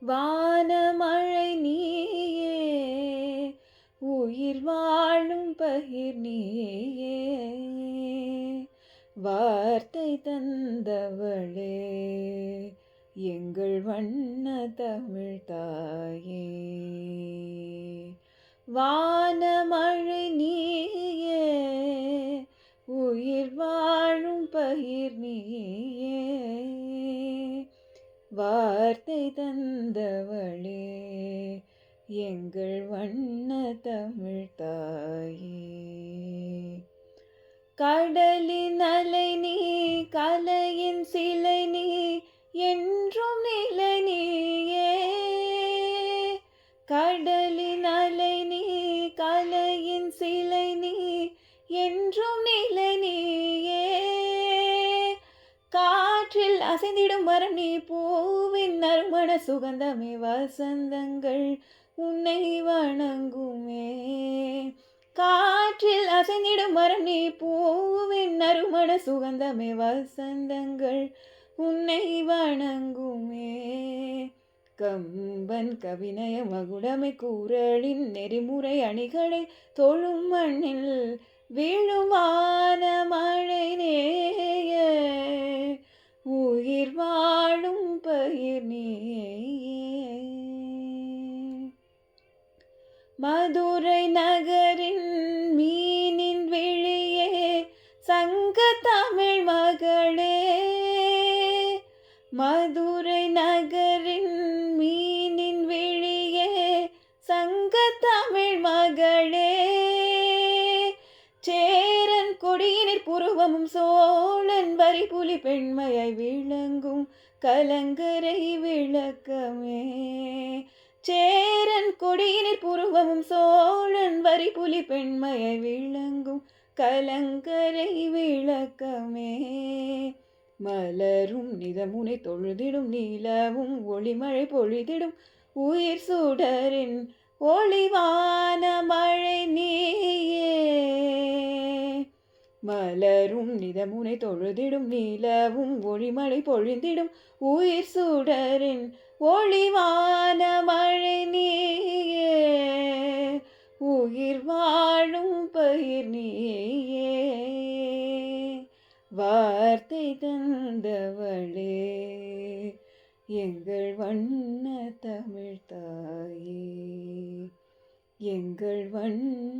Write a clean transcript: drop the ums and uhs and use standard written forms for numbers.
வானமழை நீயே, உயிர் வாழும் பயிர் நீயே, வார்த்தை தந்தவளே, எங்கள் வண்ண தமிழ் தாயே. வானமழை நீயே, உயிர் வாழும் பயிர் நீயே, வார்த்தை தந்தவளே, எங்கள் வண்ண தமிழ் தாயே. கடலின் அலை நீ, கலையின் சிலை நீ, என்றும் நிலை நீயே. கடலின் அலை நீ, கலையின் சிலை நீ, என்றும் நிலை நீயே. காற்றில் அசைந்திடும் மரம் நீ, பூவின் நறுமண சுகந்தமே, வசந்தங்கள் உன்னை வணங்குமே. காற்றில் அசைந்திடும் மரம் நீ, பூவின் நறுமண சுகந்தமே, வசந்தங்கள் உன்னை வணங்குமே. கம்பன் கவிநய மகுடமை, கூறலின் நெறிமுறை அணிகளை, தொழும் மண்ணில் வீழும் வானமழை நேய, உயிர் வாழும் பயிர் நீயே. மதுரை நகரின் மீனின் விழியே, சங்க தமிழ் மகளே. மதுரை நகரின் மீனின் விழியே, சங்க தமிழ் மகளே. சேரன் கொடியினிற் புருவமும், சோழன் வரி புலி பெண்மையை விளங்கும் கலங்கரை விளக்கமே. சேரன் கொடியினிற் புருவமும், சோழன் வரி புலி பெண்மையை விளங்கும் கலங்கரை விளக்கமே. மலரும் நிதமுனை தொழுதிடும், நீலவும் ஒளிமழை பொழிதிடும், உயிர் சுடரின் ஒளிவான மழை நீயே. மலரும் நிதமுனை தொழுதிடும், நீலவும் ஒளிமழை பொழிந்திடும், உயிர் சுடரின் ஒளிவான மழை நீயே. உயிர் வாழும் பயிர் நீயே, வார்த்தை தந்தவளே, எங்கள் வண்ண தமிழ் தாயே, எங்கள் வண்ண